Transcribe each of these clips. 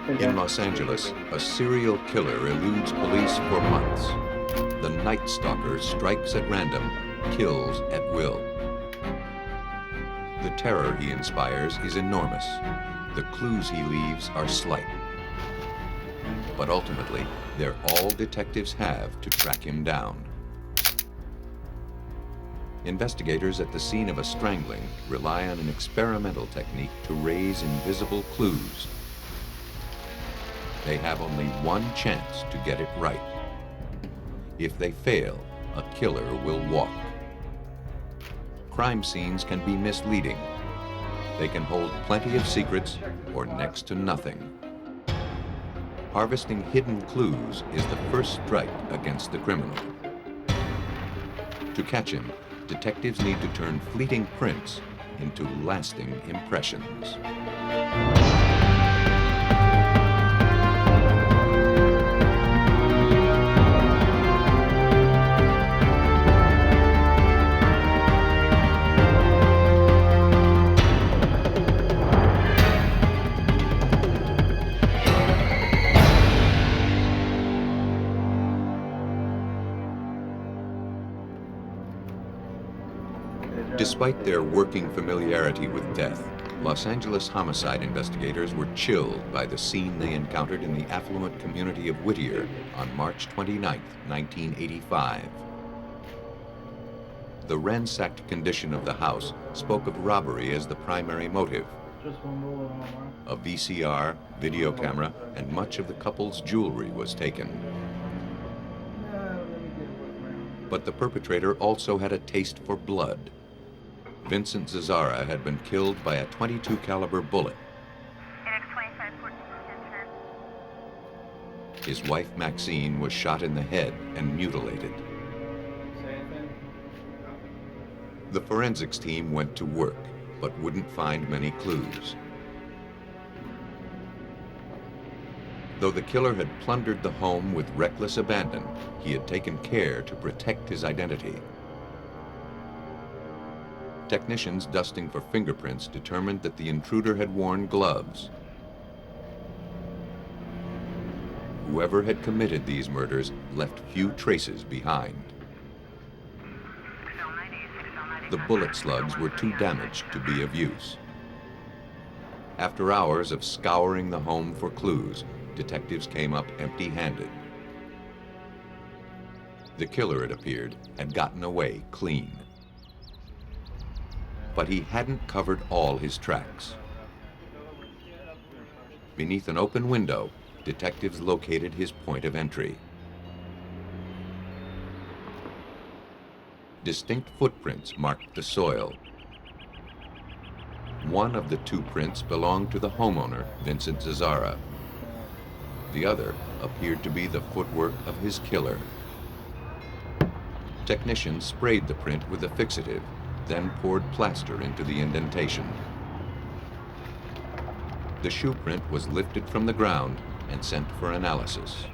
In Los Angeles, a serial killer eludes police for months. The Night Stalker strikes at random, kills at will. The terror he inspires is enormous. The clues he leaves are slight. But ultimately, they're all detectives have to track him down. Investigators at the scene of a strangling rely on an experimental technique to raise invisible clues. They have only one chance to get it right. If they fail, a killer will walk. Crime scenes can be misleading. They can hold plenty of secrets or next to nothing. Harvesting hidden clues is the first strike against the criminal. To catch him, detectives need to turn fleeting prints into lasting impressions. Despite their working familiarity with death, Los Angeles homicide investigators were chilled by the scene they encountered in the affluent community of Whittier on March 29, 1985. The ransacked condition of the house spoke of robbery as the primary motive. A VCR, video camera, and much of the couple's jewelry was taken. But the perpetrator also had a taste for blood. Vincent Zazzara had been killed by a .22 caliber bullet. His wife Maxine was shot in the head and mutilated. The forensics team went to work, but wouldn't find many clues. Though the killer had plundered the home with reckless abandon, he had taken care to protect his identity. Technicians dusting for fingerprints determined that the intruder had worn gloves. Whoever had committed these murders left few traces behind. The bullet slugs were too damaged to be of use. After hours of scouring the home for clues, detectives came up empty-handed. The killer, it appeared, had gotten away clean. But he hadn't covered all his tracks. Beneath an open window, detectives located his point of entry. Distinct footprints marked the soil. One of the two prints belonged to the homeowner, Vincent Zazzara. The other appeared to be the footwork of his killer. Technicians sprayed the print with a fixative, then poured plaster into the indentation. The shoe print was lifted from the ground and sent for analysis.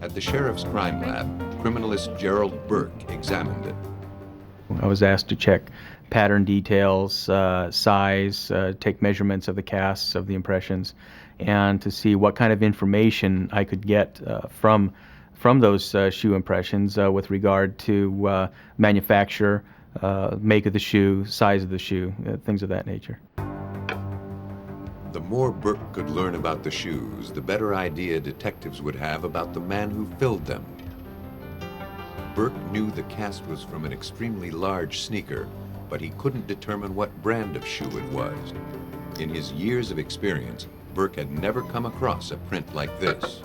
At the sheriff's crime lab, criminalist Gerald Burke examined it. I was asked to check pattern details, size, take measurements of the casts of the impressions, and to see what kind of information I could get from those shoe impressions with regard to manufacturer, make of the shoe, size of the shoe, things of that nature. The more Burke could learn about the shoes, the better idea detectives would have about the man who filled them. Burke knew the cast was from an extremely large sneaker, but he couldn't determine what brand of shoe it was. In his years of experience, Burke had never come across a print like this.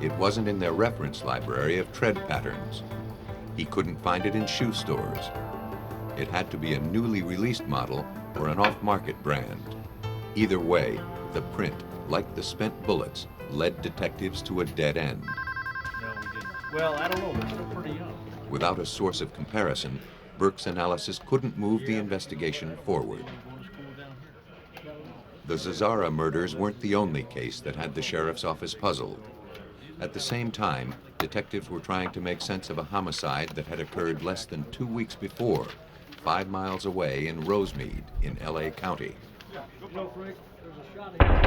It wasn't in their reference library of tread patterns. He couldn't find it in shoe stores. It had to be a newly released model or an off-market brand. Either way, the print, like the spent bullets, led detectives to a dead end. No, we didn't. Well, I don't know. They're still pretty young. Without a source of comparison, Burke's analysis couldn't move the investigation forward. The Zazzara murders weren't the only case that had the sheriff's office puzzled. At the same time, detectives were trying to make sense of a homicide that had occurred less than 2 weeks before, 5 miles away in Rosemead in LA County. Yo, Frank, there's a shot of you.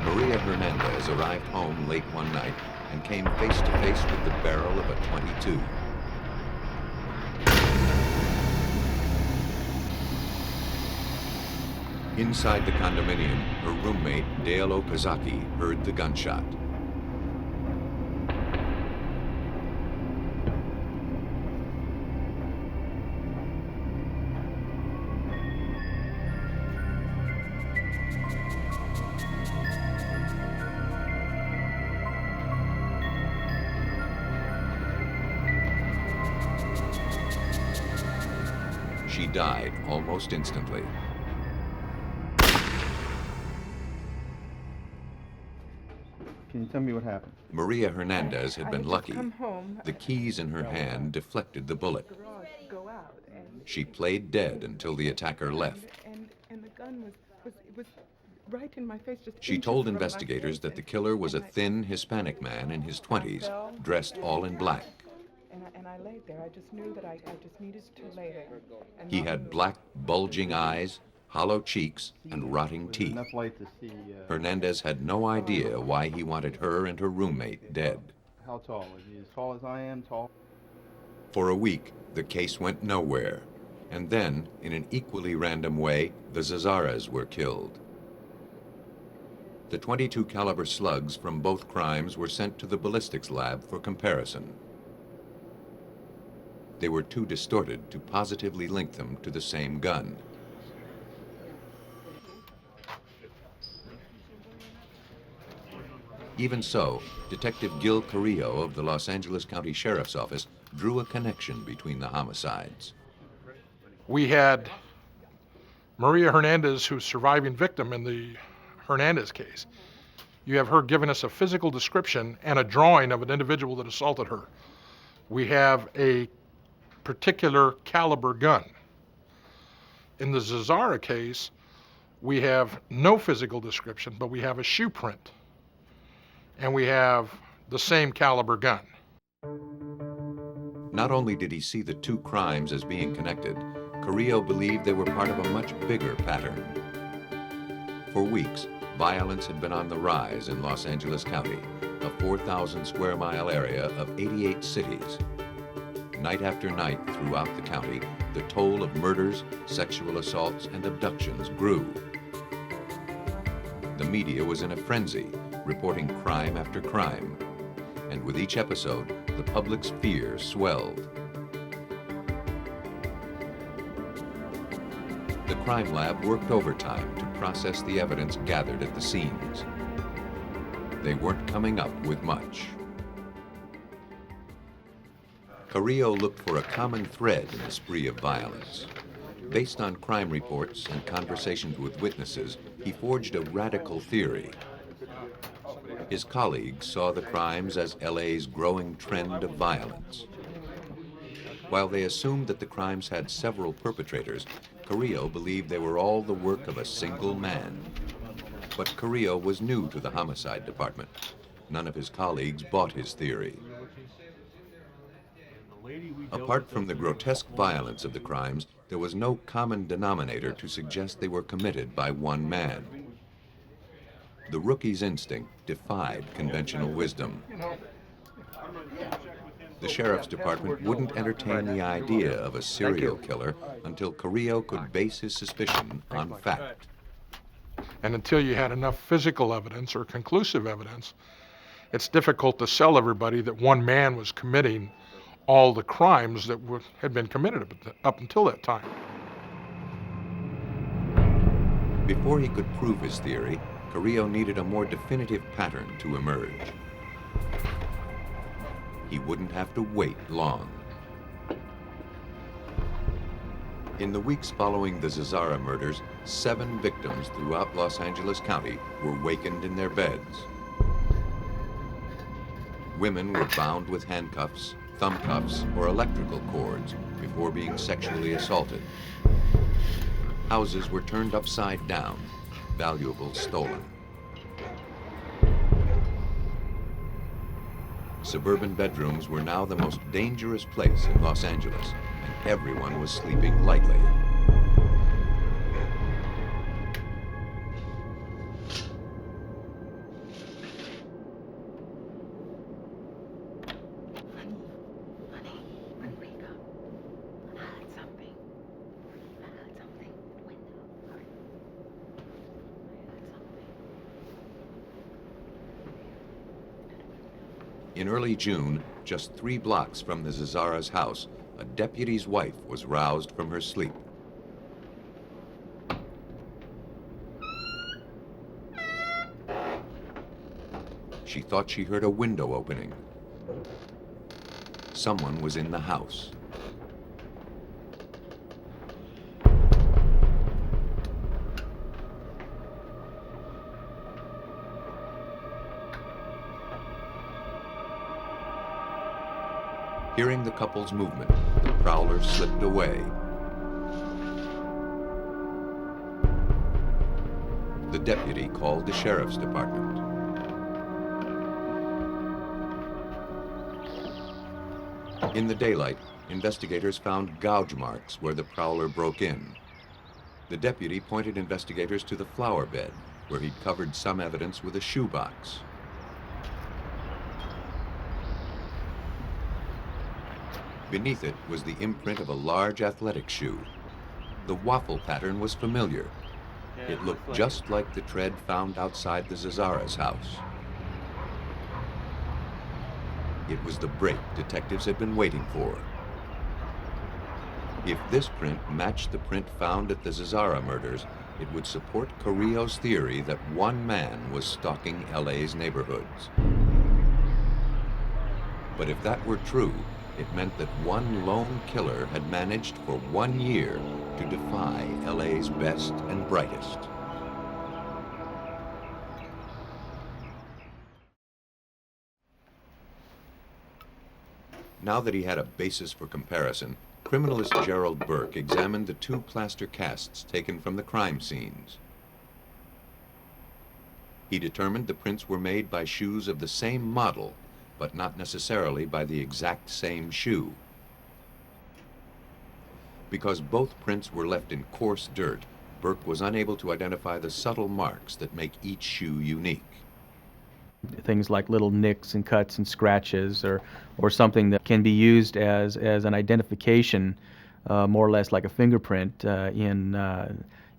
Maria Hernandez arrived home late one night and came face to face with the barrel of a .22. Inside the condominium, her roommate, Dale Okazaki, heard the gunshot. She died almost instantly. Can you tell me what happened? Maria Hernandez had been lucky. Come home. The keys in her hand deflected the bullet. Go out, and She played dead until the attacker left. the gun was right in my face. Just She inches told from my investigators face, that the and- killer was a and I- thin Hispanic man in his 20s, dressed all in black. And I laid there. I just knew that I just needed to lay there. And He not had move. black, bulging eyes, hollow cheeks, and rotting teeth. Enough light to see. Hernandez had no idea why he wanted her and her roommate dead. How tall? Is he as tall as I am? Tall? For a week, the case went nowhere. And then, in an equally random way, the Zazaras were killed. The .22 caliber slugs from both crimes were sent to the ballistics lab for comparison. They were too distorted to positively link them to the same gun. Even so, Detective Gil Carrillo of the Los Angeles County Sheriff's Office drew a connection between the homicides. We had Maria Hernandez, who's surviving victim in the Hernandez case. You have her giving us a physical description and a drawing of an individual that assaulted her. We have a particular caliber gun. In the Zazara case, we have no physical description, but we have a shoe print. And we have the same caliber gun. Not only did he see the two crimes as being connected, Carrillo believed they were part of a much bigger pattern. For weeks, violence had been on the rise in Los Angeles County, a 4,000 square mile area of 88 cities. Night after night throughout the county, the toll of murders, sexual assaults, and abductions grew. The media was in a frenzy, reporting crime after crime. And with each episode, the public's fear swelled. The crime lab worked overtime to process the evidence gathered at the scenes. They weren't coming up with much. Carrillo looked for a common thread in the spree of violence. Based on crime reports and conversations with witnesses, he forged a radical theory. His colleagues saw the crimes as LA's growing trend of violence. While they assumed that the crimes had several perpetrators, Carrillo believed they were all the work of a single man. But Carrillo was new to the homicide department. None of his colleagues bought his theory. Apart from the grotesque violence of the crimes, there was no common denominator to suggest they were committed by one man. The rookie's instinct defied conventional wisdom. The sheriff's department wouldn't entertain the idea of a serial killer until Carrillo could base his suspicion on fact. And until you had enough physical evidence or conclusive evidence, it's difficult to sell everybody that one man was committing all the crimes that had been committed up until that time. Before he could prove his theory, Carrillo needed a more definitive pattern to emerge. He wouldn't have to wait long. In the weeks following the Zazara murders, 7 victims throughout Los Angeles County were wakened in their beds. Women were bound with handcuffs, thumb cuffs, or electrical cords before being sexually assaulted. Houses were turned upside down. valuables stolen. Suburban bedrooms were now the most dangerous place in Los Angeles, and everyone was sleeping lightly. In early June, just 3 blocks from the Zazara's house, a deputy's wife was roused from her sleep. She thought she heard a window opening. Someone was in the house. Hearing the couple's movement, the prowler slipped away. The deputy called the sheriff's department. In the daylight, investigators found gouge marks where the prowler broke in. The deputy pointed investigators to the flower bed, where he'd covered some evidence with a shoebox. Beneath it was the imprint of a large athletic shoe. The waffle pattern was familiar. It looked just like the tread found outside the Zazara's house. It was the break detectives had been waiting for. If this print matched the print found at the Zazara murders, it would support Carrillo's theory that one man was stalking LA's neighborhoods. But if that were true, it meant that one lone killer had managed for 1 year to defy LA's best and brightest. Now that he had a basis for comparison, criminalist Gerald Burke examined the 2 plaster casts taken from the crime scenes. He determined the prints were made by shoes of the same model, but not necessarily by the exact same shoe. Because both prints were left in coarse dirt, Burke was unable to identify the subtle marks that make each shoe unique. Things like little nicks and cuts and scratches, or something that can be used as an identification, more or less like a fingerprint in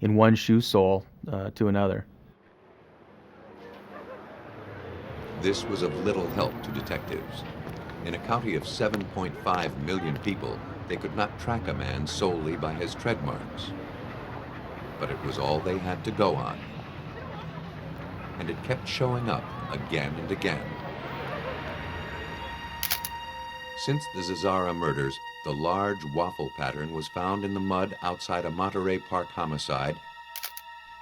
one shoe sole to another. This was of little help to detectives. In a county of 7.5 million people, they could not track a man solely by his tread marks. But it was all they had to go on. And it kept showing up again and again. Since the Zazara murders, the large waffle pattern was found in the mud outside a Monterey Park homicide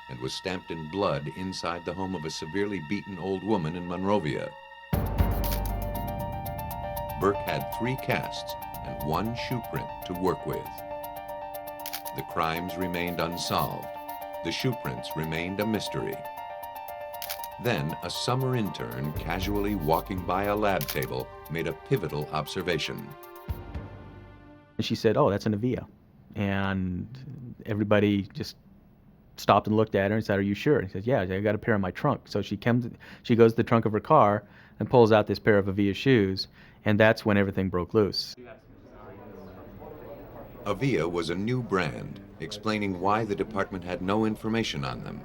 and was stamped in blood inside the home of a severely beaten old woman in Monrovia. Burke had 3 casts and 1 shoe print to work with. The crimes remained unsolved. The shoe prints remained a mystery. Then, a summer intern casually walking by a lab table made a pivotal observation. And she said, "Oh, that's an Avia." And everybody just stopped and looked at her and said, "Are you sure?" And she said, "Yeah, I got a pair in my trunk." So she goes to the trunk of her car and pulls out this pair of Avia shoes, and that's when everything broke loose. Avia was a new brand, explaining why the department had no information on them.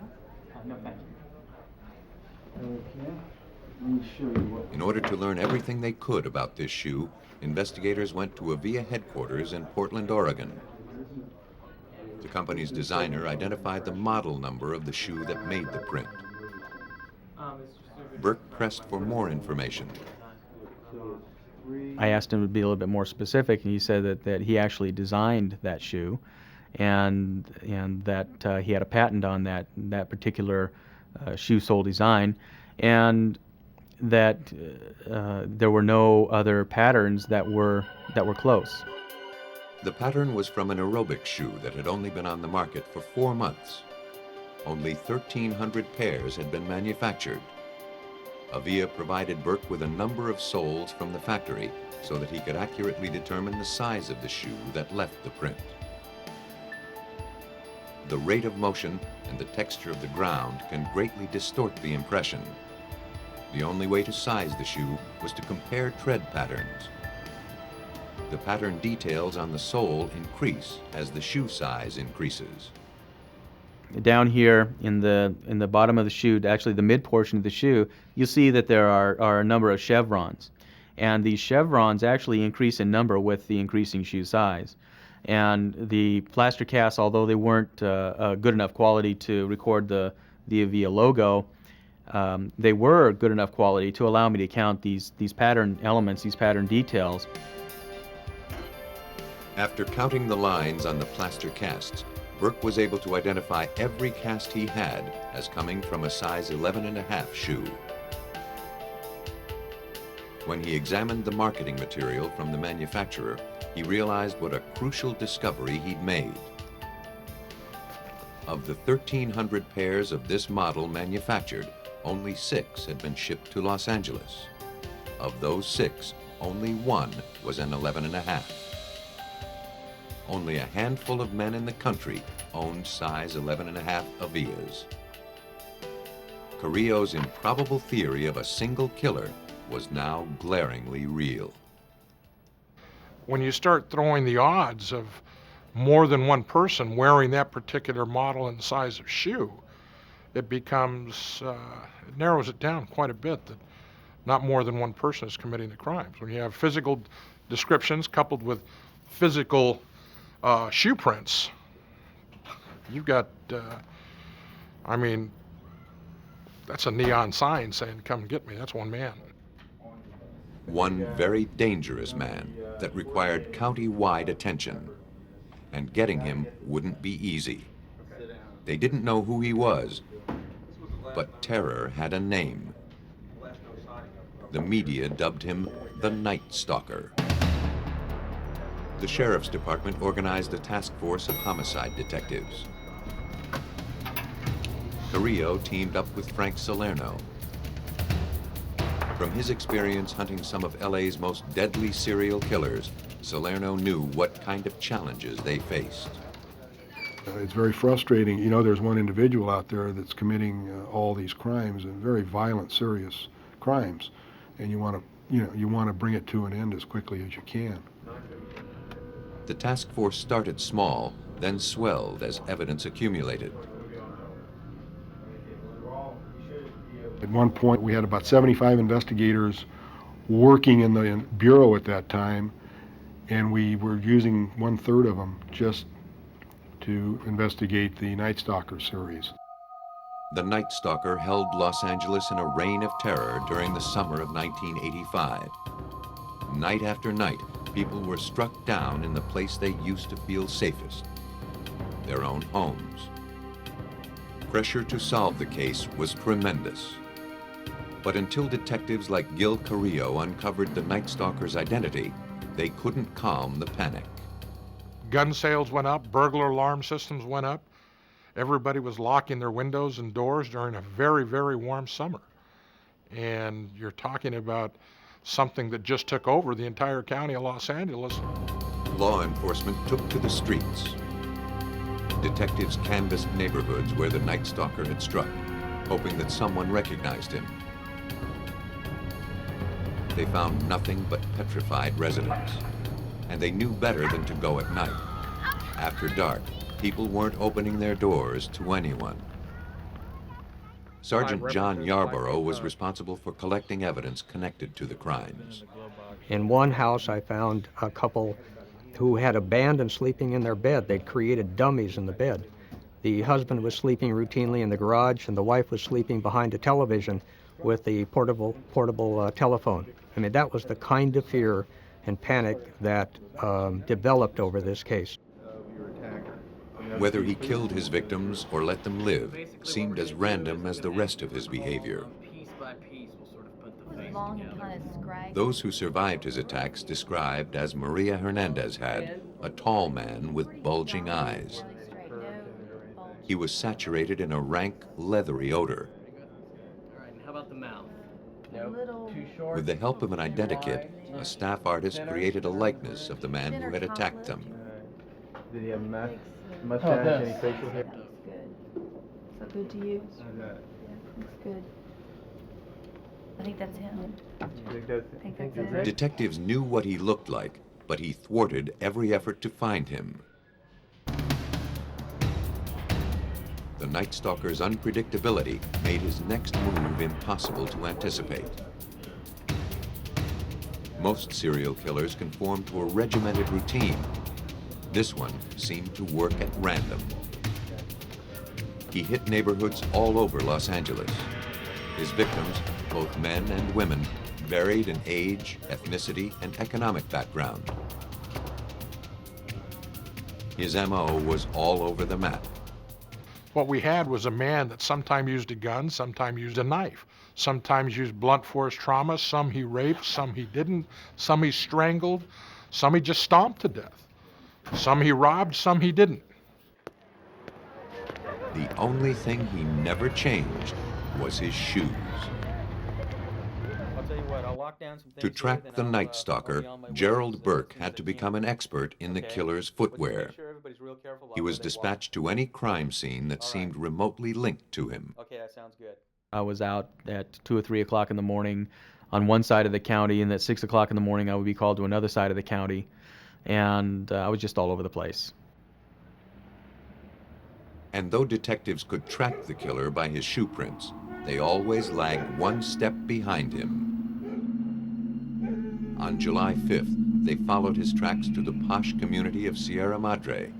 In order to learn everything they could about this shoe, investigators went to Avia headquarters in Portland, Oregon. The company's designer identified the model number of the shoe that made the print. Burke pressed for more information. I asked him to be a little bit more specific, and he said that he actually designed that shoe, and that he had a patent on that particular shoe sole design, and that there were no other patterns that were close. The pattern was from an aerobic shoe that had only been on the market for 4 months. only 1,300 pairs had been manufactured. Avia provided Burke with a number of soles from the factory so that he could accurately determine the size of the shoe that left the print. The rate of motion and the texture of the ground can greatly distort the impression. The only way to size the shoe was to compare tread patterns. The pattern details on the sole increase as the shoe size increases. Down here in the bottom of the shoe, actually the mid portion of the shoe, you'll see that there are a number of chevrons. And these chevrons actually increase in number with the increasing shoe size. And the plaster casts, although they weren't good enough quality to record the Avia logo, they were good enough quality to allow me to count these pattern elements, these pattern details. After counting the lines on the plaster casts, Burke was able to identify every cast he had as coming from a size 11.5 shoe. When he examined the marketing material from the manufacturer, he realized what a crucial discovery he'd made. Of the 1,300 pairs of this model manufactured, only 6 had been shipped to Los Angeles. Of those 6, only 1 was an 11.5. Only a handful of men in the country owned size 11.5 Avias. Carrillo's improbable theory of a single killer was now glaringly real. When you start throwing the odds of more than one person wearing that particular model and size of shoe, it becomes, it narrows it down quite a bit that not more than one person is committing the crimes. When you have physical descriptions coupled with physical shoe prints, you've got, I mean, that's a neon sign saying, come get me. That's one man. One very dangerous man that required county-wide attention. And getting him wouldn't be easy. They didn't know who he was, but terror had a name. The media dubbed him the Night Stalker. The Sheriff's Department organized a task force of homicide detectives. Carrillo teamed up with Frank Salerno. From his experience hunting some of LA's most deadly serial killers, Salerno knew what kind of challenges they faced. It's very frustrating. You know, there's one individual out there that's committing all these crimes, and very violent, serious crimes, and you want to bring it to an end as quickly as you can. The task force started small, then swelled as evidence accumulated. At one point, we had about 75 investigators working in the bureau at that time, and we were using 1/3 of them just to investigate the Night Stalker series. The Night Stalker held Los Angeles in a reign of terror during the summer of 1985. Night after night, people were struck down in the place they used to feel safest, their own homes. Pressure to solve the case was tremendous. But until detectives like Gil Carrillo uncovered the Night Stalker's identity, they couldn't calm the panic. Gun sales went up, burglar alarm systems went up. Everybody was locking their windows and doors during a very, very warm summer. And you're talking about something that just took over the entire county of Los Angeles. Law enforcement took to the streets. Detectives canvassed neighborhoods where the Night Stalker had struck, hoping that someone recognized him. They found nothing but petrified residents, and they knew better than to go at night. After dark, people weren't opening their doors to anyone. Sergeant John Yarborough was responsible for collecting evidence connected to the crimes. In one house, I found a couple who had abandoned sleeping in their bed. They'd created dummies in the bed. The husband was sleeping routinely in the garage, and the wife was sleeping behind a television with the portable telephone. I mean, that was the kind of fear and panic that developed over this case. Whether he killed his victims or let them live seemed as random as the rest of his behavior. Those who survived his attacks described, as Maria Hernandez had, a tall man with bulging eyes. He was saturated in a rank, leathery odor. All right, and how about the mouth? With the help of an identikit, a staff artist created a likeness of the man who had attacked them. Did he have a mustache, any facial hair? Good. So good to you? Yeah, that's good. I think that's him. I think that's it. Detectives knew what he looked like, but he thwarted every effort to find him. The Night Stalker's unpredictability made his next move impossible to anticipate. Most serial killers conform to a regimented routine. This one seemed to work at random. He hit neighborhoods all over Los Angeles. His victims, both men and women, varied in age, ethnicity, and economic background. His MO was all over the map. What we had was a man that sometimes used a gun, sometimes used a knife, sometimes used blunt force trauma, some he raped, some he didn't, some he strangled, some he just stomped to death, some he robbed, some he didn't. The only thing he never changed was his shoes. I'll tell you what, I'll lock down some things To track the Night Stalker, Gerald Burke had to become an expert in the killer's footwear. He was dispatched to any crime scene that seemed remotely linked to him. Okay, that sounds good. I was out at 2 or 3 o'clock in the morning on one side of the county, and at 6 o'clock in the morning I would be called to another side of the county, and I was just all over the place. And though detectives could track the killer by his shoe prints, they always lagged one step behind him. On July 5th, they followed his tracks to the posh community of Sierra Madre.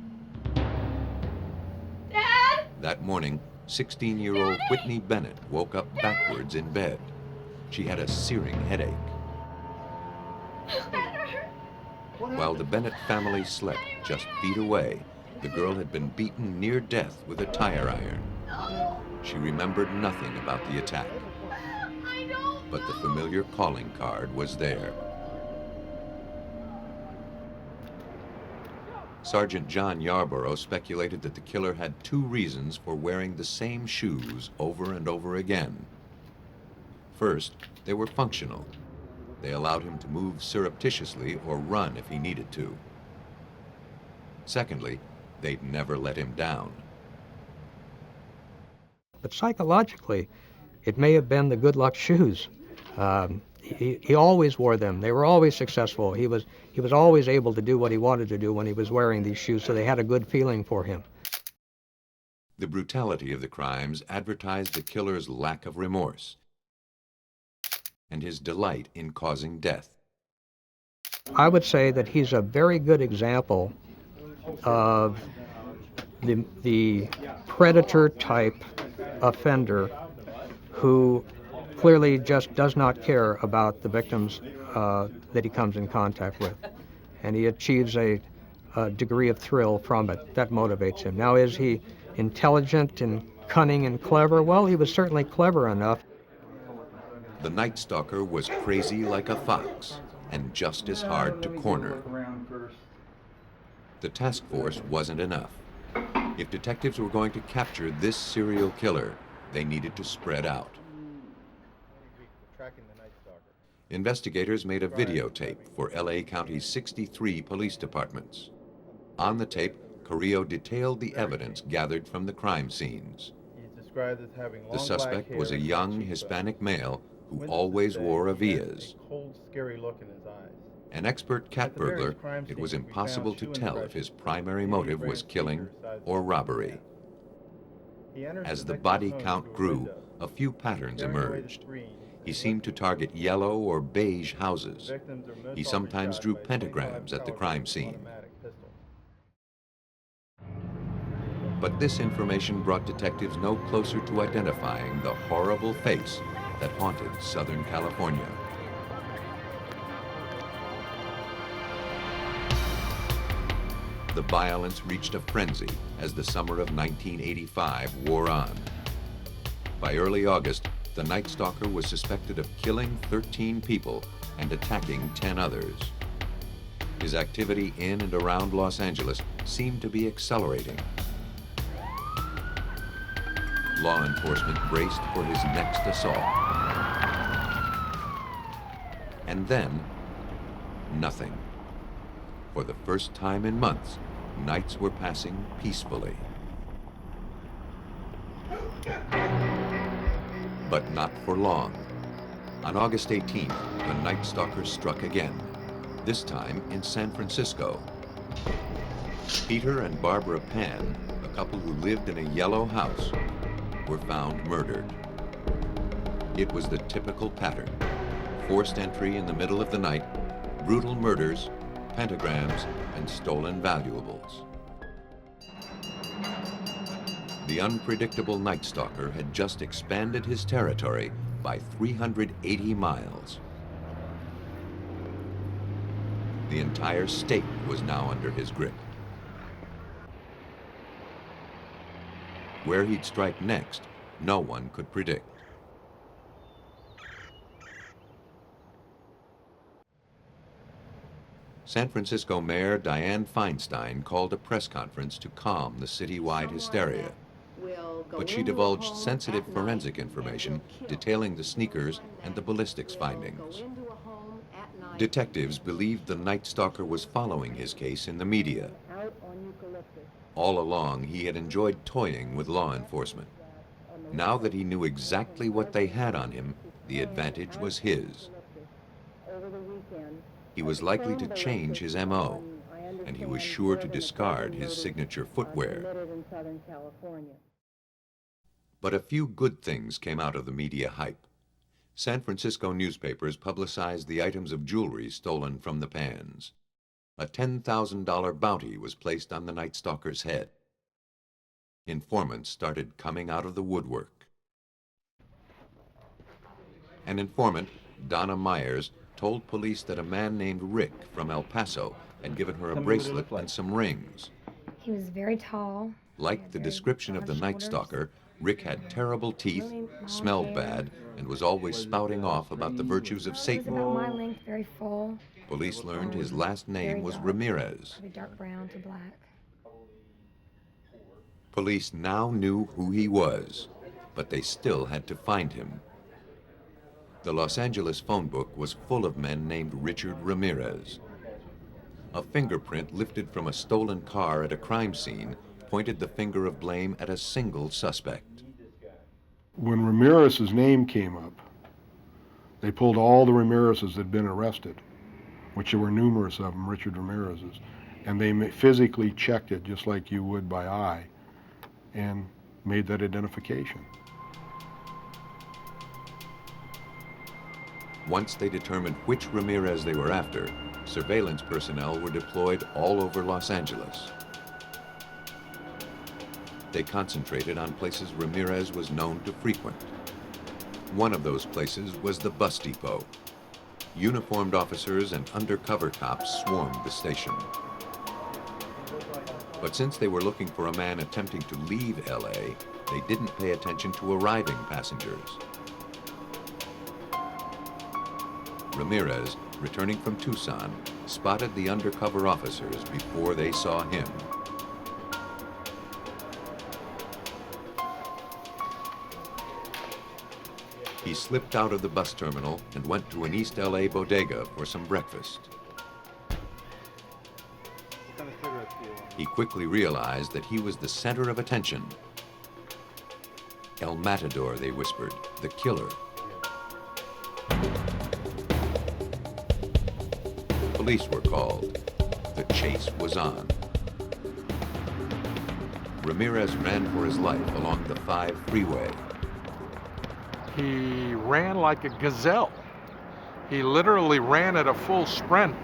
Dad! That morning, 16-year-old Whitney Bennett woke up backwards in bed. She had a searing headache. While the Bennett family slept just feet away, the girl had been beaten near death with a tire iron. She remembered nothing about the attack, but the familiar calling card was there. Sergeant John Yarborough speculated that the killer had two reasons for wearing the same shoes over and over again. First, they were functional. They allowed him to move surreptitiously or run if he needed to. Secondly, they'd never let him down. But psychologically, it may have been the good luck shoes. He always wore them. They were always successful. He was always able to do what he wanted to do when he was wearing these shoes, so they had a good feeling for him. The brutality of the crimes advertised the killer's lack of remorse and his delight in causing death. I would say that he's a very good example of the predator-type offender who clearly just does not care about the victims that he comes in contact with. And he achieves a degree of thrill from it. That motivates him. Now, is he intelligent and cunning and clever? Well, he was certainly clever enough. The Night Stalker was crazy like a fox and just as hard to corner. The task force wasn't enough. If detectives were going to capture this serial killer, they needed to spread out. Investigators made a videotape for LA County's 63 police departments. On the tape, Carrillo detailed the evidence gathered from the crime scenes. The suspect was a young Hispanic male who always wore Avias. An expert cat burglar, it was impossible to tell if his primary motive was killing or robbery. As the body count grew, a few patterns emerged. He seemed to target yellow or beige houses. He sometimes drew pentagrams at the crime scene. But this information brought detectives no closer to identifying the horrible face that haunted Southern California. The violence reached a frenzy as the summer of 1985 wore on. By early August, the Night Stalker was suspected of killing 13 people and attacking 10 others. His activity in and around Los Angeles seemed to be accelerating. Law enforcement braced for his next assault. And then, nothing. For the first time in months, nights were passing peacefully. But not for long. On August 18th, the Night Stalker struck again, this time in San Francisco. Peter and Barbara Pan, a couple who lived in a yellow house, were found murdered. It was the typical pattern: forced entry in the middle of the night, brutal murders, pentagrams, and stolen valuables. The unpredictable Night Stalker had just expanded his territory by 380 miles. The entire state was now under his grip. Where he'd strike next, no one could predict. San Francisco Mayor Dianne Feinstein called a press conference to calm the citywide hysteria. But she divulged sensitive forensic information detailing the sneakers and the ballistics findings. Detectives believed the Night Stalker was following his case in the media. All along, he had enjoyed toying with law enforcement. Now that he knew exactly what they had on him, the advantage was his. He was likely to change his MO, and he was sure to discard his signature footwear. But a few good things came out of the media hype. San Francisco newspapers publicized the items of jewelry stolen from the Pans. A $10,000 bounty was placed on the Night Stalker's head. Informants started coming out of the woodwork. An informant, Donna Myers, told police that a man named Rick from El Paso had given her a bracelet and some rings. He was very tall. Like the description of the Night Stalker, Rick had terrible teeth, smelled bad, and was always spouting off about the virtues of Satan. About my length, very full. Police learned his last name was Ramirez. Very dark brown to black. Police now knew who he was, but they still had to find him. The Los Angeles phone book was full of men named Richard Ramirez. A fingerprint lifted from a stolen car at a crime scene pointed the finger of blame at a single suspect. When Ramirez's name came up, they pulled all the Ramirez's that had been arrested, which there were numerous of them, Richard Ramirez's, and they physically checked it just like you would by eye and made that identification. Once they determined which Ramirez they were after, surveillance personnel were deployed all over Los Angeles. They concentrated on places Ramirez was known to frequent. One of those places was the bus depot. Uniformed officers and undercover cops swarmed the station. But since they were looking for a man attempting to leave LA, they didn't pay attention to arriving passengers. Ramirez, returning from Tucson, spotted the undercover officers before they saw him. He slipped out of the bus terminal and went to an East LA bodega for some breakfast. He quickly realized that he was the center of attention. El Matador, they whispered, the killer. Police were called. The chase was on. Ramirez ran for his life along the 5 freeway. He ran like a gazelle. He literally ran at a full sprint,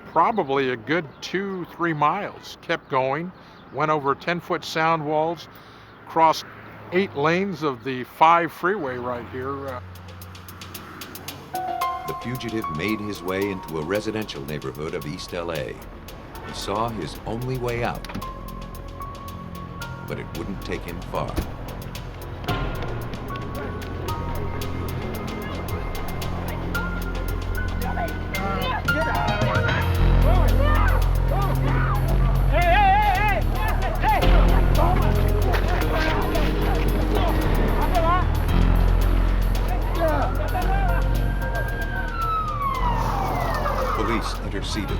probably a good 2-3 miles. Kept going, went over 10-foot sound walls, crossed 8 lanes of the 5 freeway right here. The fugitive made his way into a residential neighborhood of East LA. He saw his only way out, but it wouldn't take him far. police interceded.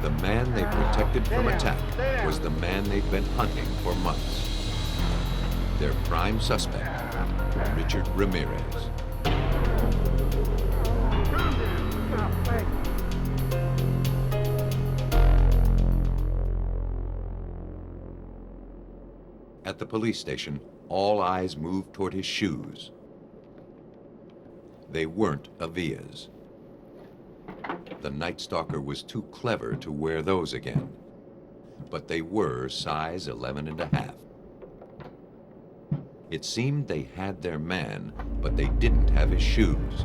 The man they protected from attack was the man they'd been hunting for months. Their prime suspect, Richard Ramirez. At the police station, all eyes moved toward his shoes. They weren't Avia's. The Night Stalker was too clever to wear those again, but they were size 11.5. It seemed they had their man, but they didn't have his shoes.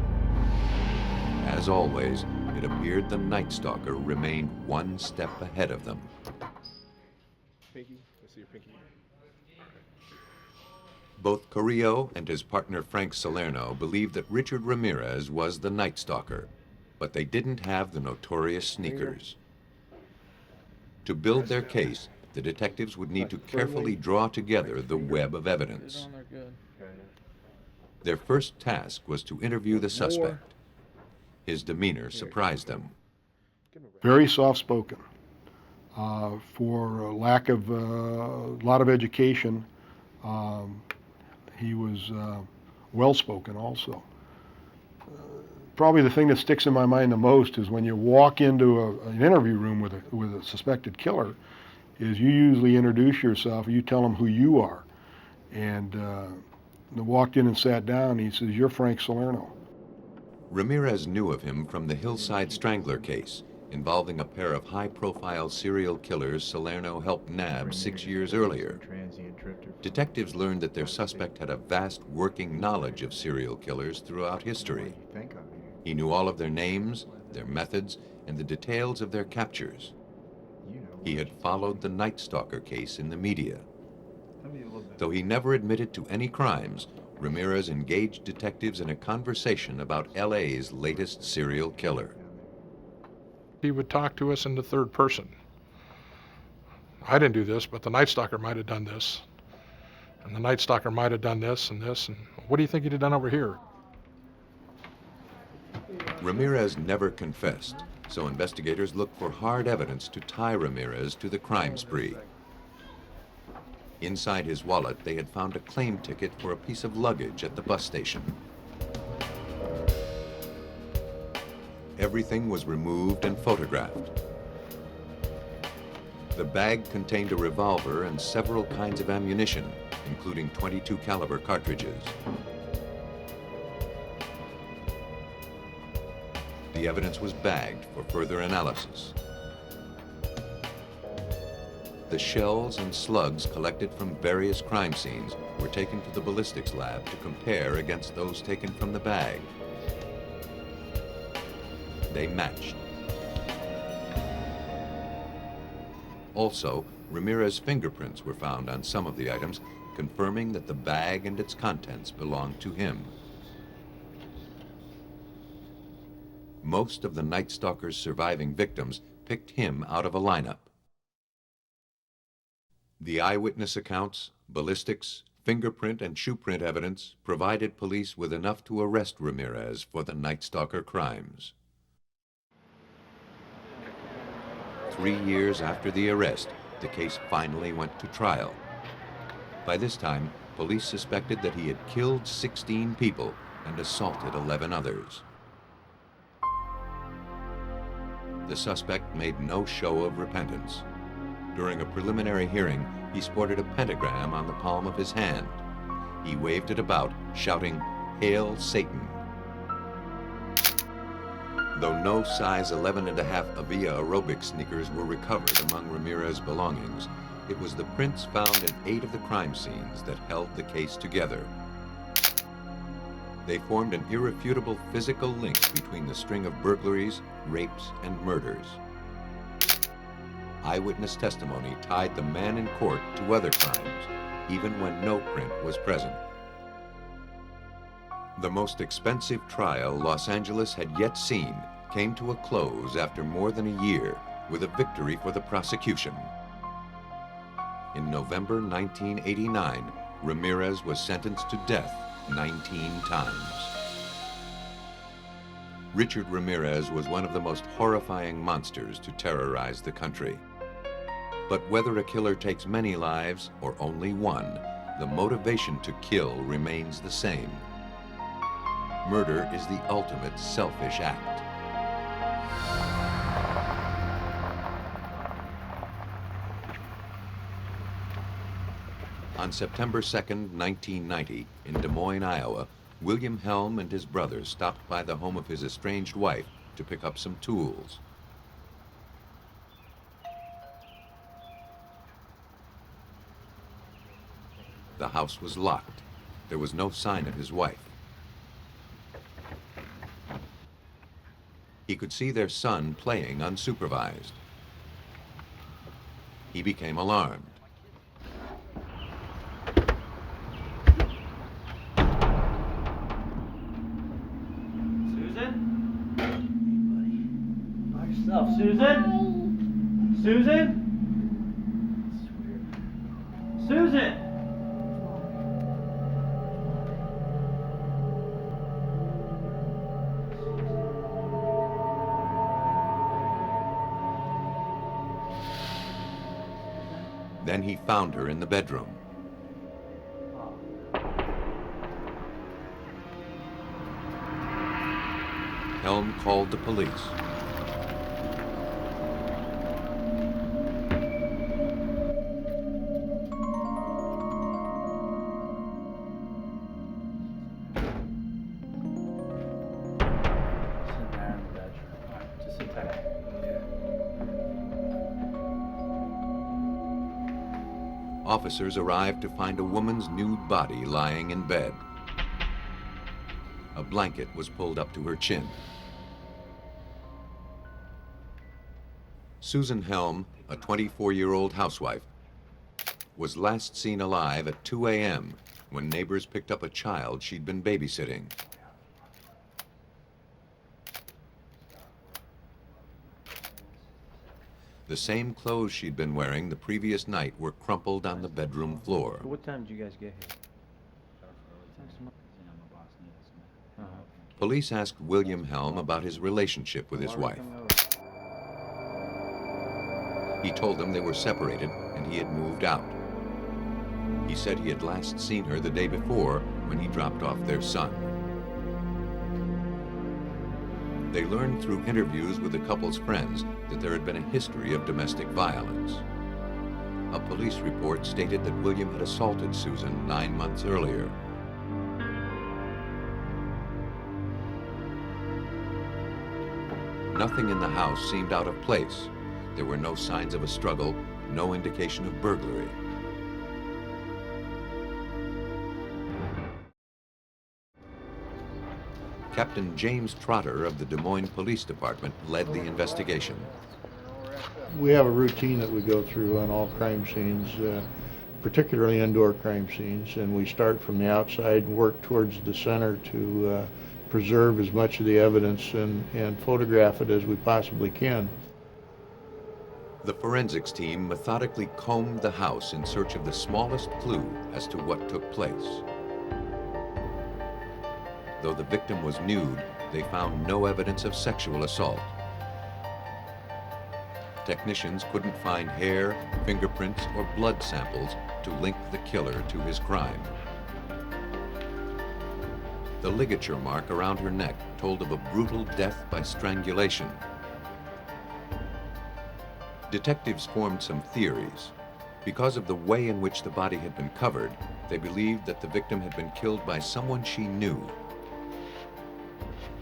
As always, it appeared the Night Stalker remained one step ahead of them. Pinky, let's see your pinky. Both Carrillo and his partner Frank Salerno believed that Richard Ramirez was the Night Stalker, but they didn't have the notorious sneakers. To build their case, the detectives would need to carefully draw together the web of evidence. Their first task was to interview the suspect. His demeanor surprised them. Very soft-spoken. For lack of a lot of education, he was well-spoken also. Probably the thing that sticks in my mind the most is when you walk into an interview room with a suspected killer, is you usually introduce yourself, you tell them who you are. And I walked in and sat down, and he says, "You're Frank Salerno." Ramirez knew of him from the Hillside Strangler case, involving a pair of high-profile serial killers Salerno helped nab 6 years earlier. Detectives learned that their suspect had a vast working knowledge of serial killers throughout history. He knew all of their names, their methods, and the details of their captures. He had followed the Night Stalker case in the media. Though he never admitted to any crimes, Ramirez engaged detectives in a conversation about LA's latest serial killer. He would talk to us in the third person. I didn't do this, but the Night Stalker might have done this. And the Night Stalker might have done this and this, and what do you think he'd have done over here? Ramirez never confessed, so investigators looked for hard evidence to tie Ramirez to the crime spree. Inside his wallet, they had found a claim ticket for a piece of luggage at the bus station. Everything was removed and photographed. The bag contained a revolver and several kinds of ammunition, including .22 caliber cartridges. The evidence was bagged for further analysis. The shells and slugs collected from various crime scenes were taken to the ballistics lab to compare against those taken from the bag. They matched. Also, Ramirez's fingerprints were found on some of the items, confirming that the bag and its contents belonged to him. Most of the Night Stalker's surviving victims picked him out of a lineup. The eyewitness accounts, ballistics, fingerprint, and shoe print evidence provided police with enough to arrest Ramirez for the Night Stalker crimes. 3 years after the arrest, the case finally went to trial. By this time, police suspected that he had killed 16 people and assaulted 11 others. The suspect made no show of repentance. During a preliminary hearing, he sported a pentagram on the palm of his hand. He waved it about, shouting, "Hail Satan." Though no size 11.5 Avia aerobic sneakers were recovered among Ramirez's belongings, it was the prints found in 8 of the crime scenes that held the case together. They formed an irrefutable physical link between the string of burglaries, rapes, and murders. Eyewitness testimony tied the man in court to other crimes, even when no print was present. The most expensive trial Los Angeles had yet seen came to a close after more than a year with a victory for the prosecution. In November 1989, Ramirez was sentenced to death 19 times. Richard Ramirez was one of the most horrifying monsters to terrorize the country. But whether a killer takes many lives or only one, the motivation to kill remains the same. Murder is the ultimate selfish act. On September 2nd, 1990, in Des Moines, Iowa, William Helm and his brother stopped by the home of his estranged wife to pick up some tools. The house was locked. There was no sign of his wife. He could see their son playing unsupervised. He became alarmed. Susan? Susan? Susan? Then he found her in the bedroom. Helm called the police. Officers arrived to find a woman's nude body lying in bed. A blanket was pulled up to her chin. Susan Helm, a 24-year-old housewife, was last seen alive at 2 a.m. when neighbors picked up a child she'd been babysitting. The same clothes she'd been wearing the previous night were crumpled on the bedroom floor. What time did you guys get here? Police asked William Helm about his relationship with his wife. He told them they were separated and he had moved out. He said he had last seen her the day before when he dropped off their son. They learned through interviews with the couple's friends that there had been a history of domestic violence. A police report stated that William had assaulted Susan 9 months earlier. Nothing in the house seemed out of place. There were no signs of a struggle, no indication of burglary. Captain James Trotter of the Des Moines Police Department led the investigation. We have a routine that we go through on all crime scenes, particularly indoor crime scenes, and we start from the outside and work towards the center to preserve as much of the evidence and photograph it as we possibly can. The forensics team methodically combed the house in search of the smallest clue as to what took place. Though the victim was nude, they found no evidence of sexual assault. Technicians couldn't find hair, fingerprints, or blood samples to link the killer to his crime. The ligature mark around her neck told of a brutal death by strangulation. Detectives formed some theories. Because of the way in which the body had been covered, they believed that the victim had been killed by someone she knew.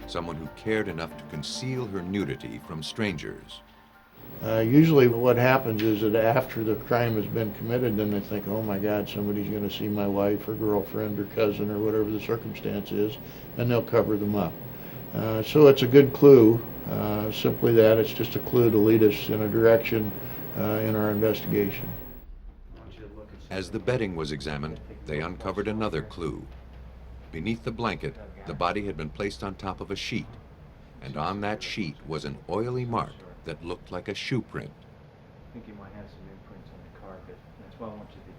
Someone who cared enough to conceal her nudity from strangers. Usually what happens is that after the crime has been committed, then they think, oh my God, somebody's going to see my wife or girlfriend or cousin or whatever the circumstance is, and they'll cover them up. So it's a good clue, simply that. It's just a clue to lead us in a direction in our investigation. As the bedding was examined, they uncovered another clue. Beneath the blanket, the body had been placed on top of a sheet, and on that sheet was an oily mark that looked like a shoe print. I think you might have some imprints on the carpet. That's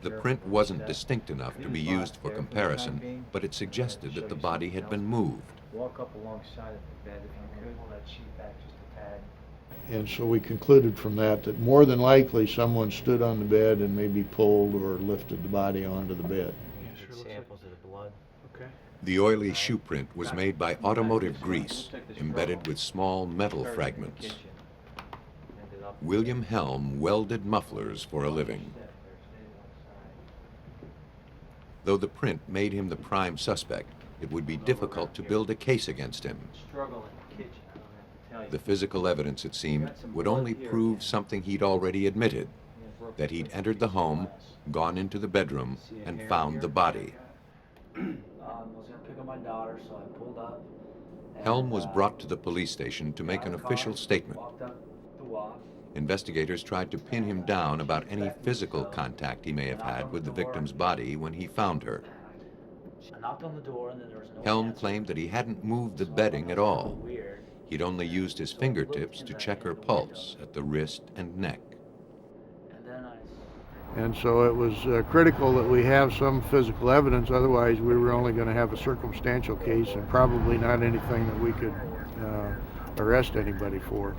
The print wasn't distinct enough to be used for comparison, but it suggested that the body had been moved. Walk up alongside of the bed if you could. Pull that sheet back just a tad. And so we concluded from that that more than likely someone stood on the bed and maybe pulled or lifted the body onto the bed. Samples of the blood. Okay. The oily shoe print was made by automotive grease, embedded with small metal fragments. William Helm welded mufflers for a living. Though the print made him the prime suspect, it would be difficult to build a case against him. The physical evidence, it seemed, would only prove something he'd already admitted, that he'd entered the home, gone into the bedroom, and found the body. I was gonna pick up my daughter, so I pulled up. Helm was brought to the police station to make an official statement. Walked up the walk. Investigators tried to pin him down about any physical contact he may have had with the victim's body when he found her. I knocked on the door and then there was no Helm answer. claimed that he hadn't moved the bedding at all. Weird. He'd only used his fingertips to check her pulse at the wrist and neck. And then And so it was critical that we have some physical evidence, otherwise we were only going to have a circumstantial case and probably not anything that we could arrest anybody for.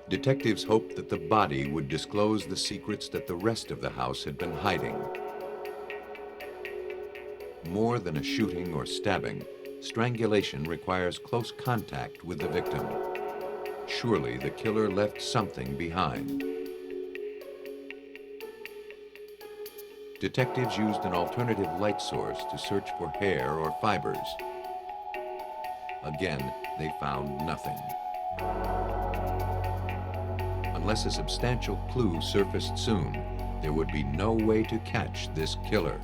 Detectives hoped that the body would disclose the secrets that the rest of the house had been hiding. More than a shooting or stabbing, strangulation requires close contact with the victim. Surely the killer left something behind. Detectives used an alternative light source to search for hair or fibers. Again, they found nothing. Unless a substantial clue surfaced soon, there would be no way to catch this killer.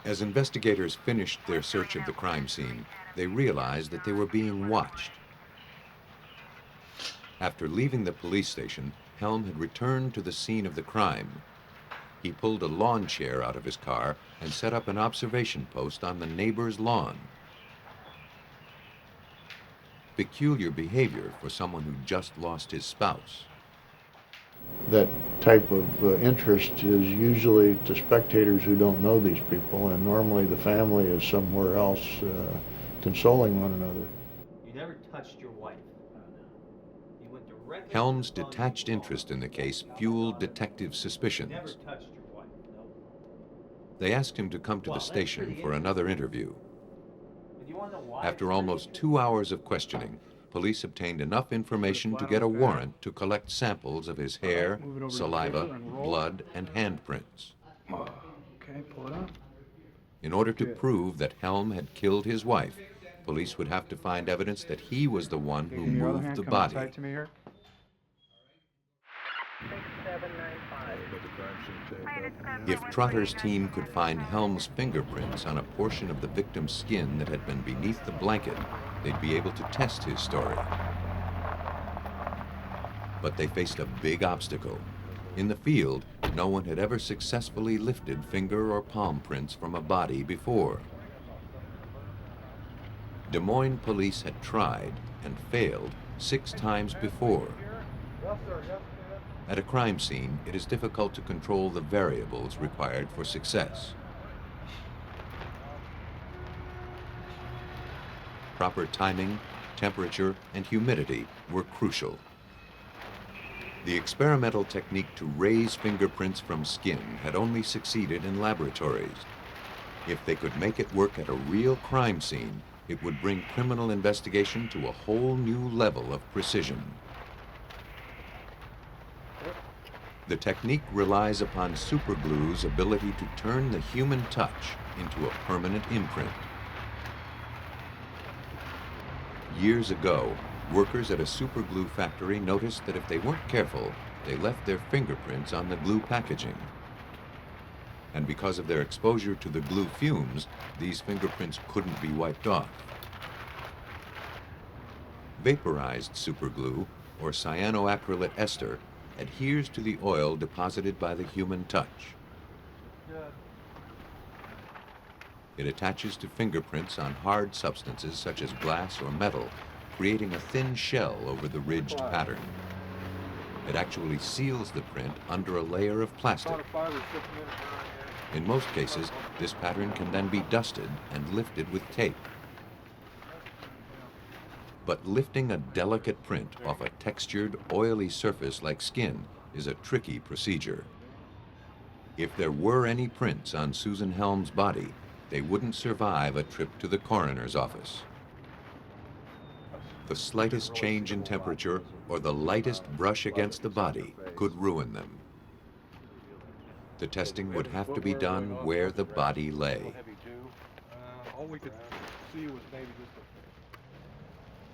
As investigators finished their search of the crime scene, they realized that they were being watched. After leaving the police station, Helm had returned to the scene of the crime. He pulled a lawn chair out of his car and set up an observation post on the neighbor's lawn. Peculiar behavior for someone who just lost his spouse. That type of interest is usually to spectators who don't know these people, and normally the family is somewhere else consoling one another. you never touched your wife. You went directly. Helm's detached interest in the case fueled detective Never suspicions. touched your wife. Nope. They asked him to come to the station for another interview. But you wanna know why? After almost 2 hours of questioning, police obtained enough information to get a warrant to collect samples of his hair, saliva, blood, and handprints. Okay, pull it up. In order to prove that Helm had killed his wife, police would have to find evidence that he was the one who Can your other moved hand the come body. inside to me here? If Trotter's team could find Helm's fingerprints on a portion of the victim's skin that had been beneath the blanket, they'd be able to test his story. But they faced a big obstacle. In the field, no one had ever successfully lifted finger or palm prints from a body before. Des Moines police had tried and failed 6 times before. At a crime scene, it is difficult to control the variables required for success. Proper timing, temperature, and humidity were crucial. The experimental technique to raise fingerprints from skin had only succeeded in laboratories. If they could make it work at a real crime scene, it would bring criminal investigation to a whole new level of precision. The technique relies upon superglue's ability to turn the human touch into a permanent imprint. Years ago, workers at a superglue factory noticed that if they weren't careful, they left their fingerprints on the glue packaging. And because of their exposure to the glue fumes, these fingerprints couldn't be wiped off. Vaporized superglue, or cyanoacrylate ester, adheres to the oil deposited by the human touch. It attaches to fingerprints on hard substances such as glass or metal, creating a thin shell over the ridged pattern. It actually seals the print under a layer of plastic. In most cases, this pattern can then be dusted and lifted with tape. But lifting a delicate print off a textured, oily surface like skin is a tricky procedure. If there were any prints on Susan Helm's body, they wouldn't survive a trip to the coroner's office. The slightest change in temperature or the lightest brush against the body could ruin them. The testing would have to be done where the body lay. All we could see was maybe just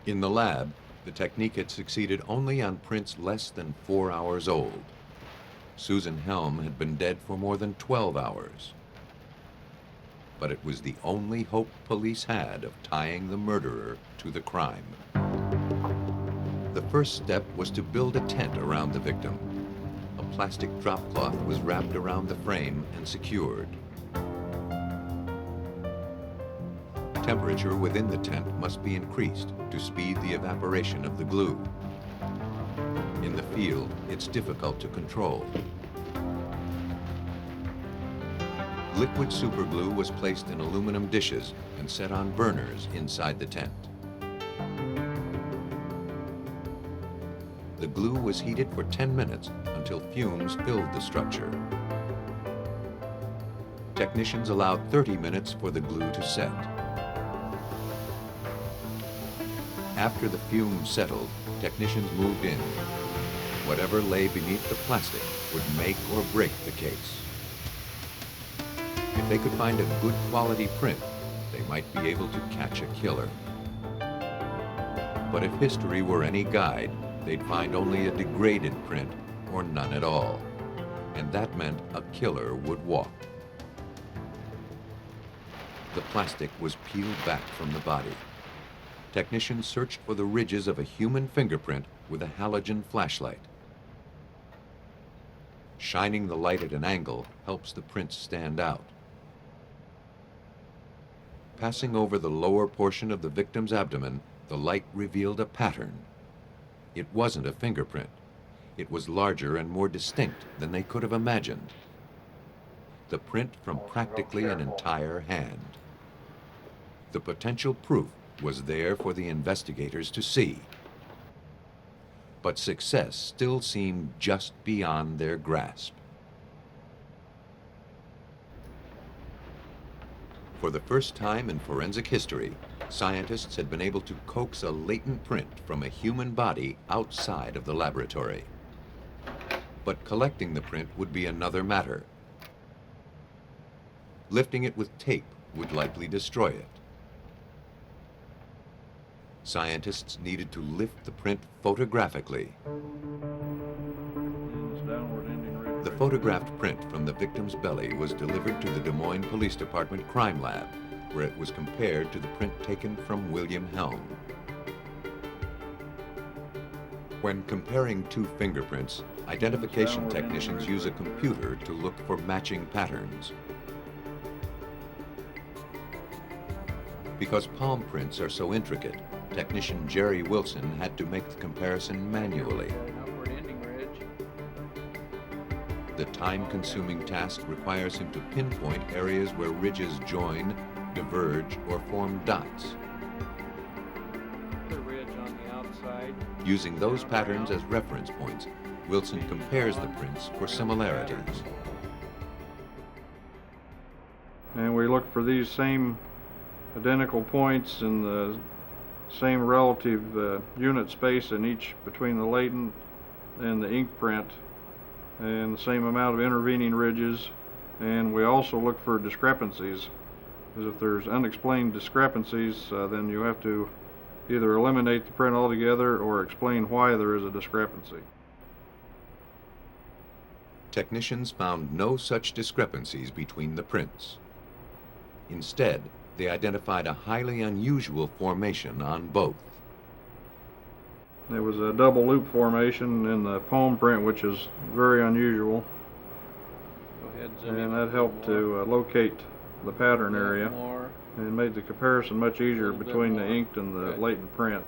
In the lab, the technique had succeeded only on prints less than 4 hours old. Susan Helm had been dead for more than 12 hours. But it was the only hope police had of tying the murderer to the crime. The first step was to build a tent around the victim. A plastic drop cloth was wrapped around the frame and secured. Temperature within the tent must be increased to speed the evaporation of the glue. In the field, it's difficult to control. Liquid superglue was placed in aluminum dishes and set on burners inside the tent. The glue was heated for 10 minutes until fumes filled the structure. Technicians allowed 30 minutes for the glue to set. After the fumes settled, technicians moved in. Whatever lay beneath the plastic would make or break the case. If they could find a good quality print, they might be able to catch a killer. But if history were any guide, they'd find only a degraded print or none at all. And that meant a killer would walk. The plastic was peeled back from the body. Technicians searched for the ridges of a human fingerprint with a halogen flashlight. Shining the light at an angle helps the prints stand out. Passing over the lower portion of the victim's abdomen, the light revealed a pattern. It wasn't a fingerprint. It was larger and more distinct than they could have imagined. The print from practically an entire hand. The potential proof was there for the investigators to see. But success still seemed just beyond their grasp. For the first time in forensic history, scientists had been able to coax a latent print from a human body outside of the laboratory. But collecting the print would be another matter. Lifting it with tape would likely destroy it. Scientists needed to lift the print photographically. The photographed print from the victim's belly was delivered to the Des Moines Police Department Crime Lab, where it was compared to the print taken from William Helm. When comparing two fingerprints, identification technicians use a computer to look for matching patterns. Because palm prints are so intricate, technician Jerry Wilson had to make the comparison manually. The time-consuming task requires him to pinpoint areas where ridges join, diverge, or form dots. The ridge on the outside. Using those patterns as reference points, Wilson compares the prints for similarities. And we look for these same identical points in the same relative unit space in each between the latent and the ink print, and the same amount of intervening ridges. And we also look for discrepancies, because if there's unexplained discrepancies, then you have to either eliminate the print altogether or explain why there is a discrepancy. Technicians found no such discrepancies between the prints. Instead, they identified a highly unusual formation on both. It was a double loop formation in the palm print, which is very unusual. And that helped to locate the pattern Yeah, area more. and made the comparison much easier little bit between the more. inked and the Good. latent print.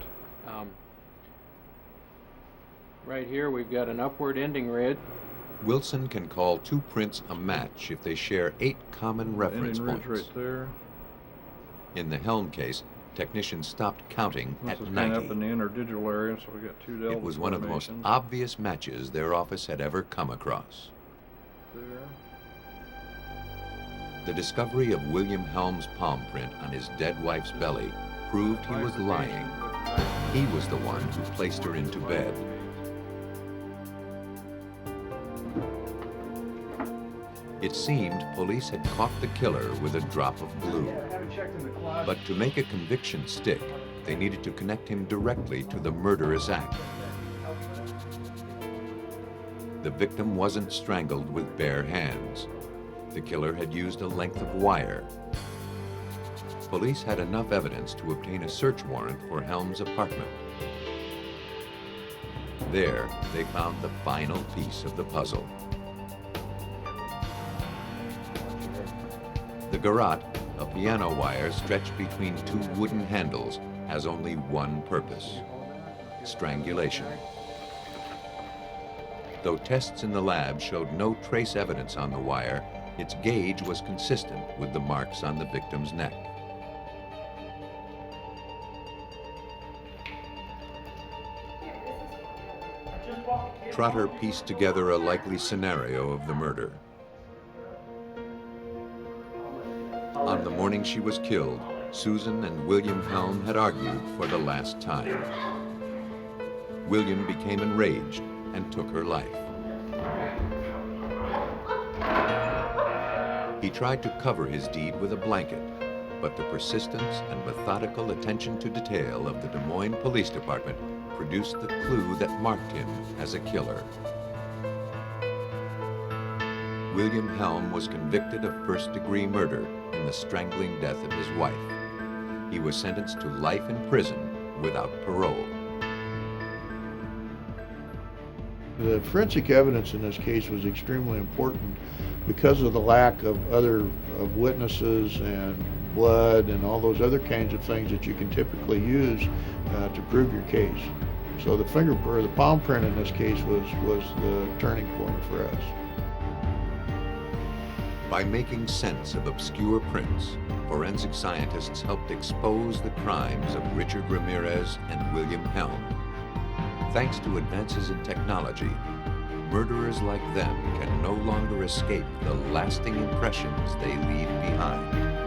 Right here we've got an upward ending ridge. Wilson can call two prints a match if they share 8 common reference Ending ridge points. right there. In the Helm case, technicians stopped counting This at is kind of 90. up in the interdigital area, so we got two delta It was one of the most formations. obvious matches their office had ever come across. There. The discovery of William Helm's palm print on his dead wife's belly proved he was lying. He was the one who placed her into bed. It seemed police had caught the killer with a drop of glue. But to make a conviction stick, they needed to connect him directly to the murderous act. The victim wasn't strangled with bare hands. The killer had used a length of wire. Police had enough evidence to obtain a search warrant for Helm's apartment. There, they found the final piece of the puzzle. The garrote, a piano wire stretched between 2 wooden handles, has only one purpose: strangulation. Though tests in the lab showed no trace evidence on the wire, its gauge was consistent with the marks on the victim's neck. Trotter pieced together a likely scenario of the murder. On the morning she was killed, Susan and William Helm had argued for the last time. William became enraged and took her life. He tried to cover his deed with a blanket, but the persistence and methodical attention to detail of the Des Moines Police Department produced the clue that marked him as a killer. William Helm was convicted of first-degree murder in the strangling death of his wife. He was sentenced to life in prison without parole. The forensic evidence in this case was extremely important because of the lack of witnesses and blood and all those other kinds of things that you can typically use to prove your case. So the fingerprint, the palm print in this case was the turning point for us. By making sense of obscure prints, forensic scientists helped expose the crimes of Richard Ramirez and William Helm. Thanks to advances in technology, murderers like them can no longer escape the lasting impressions they leave behind.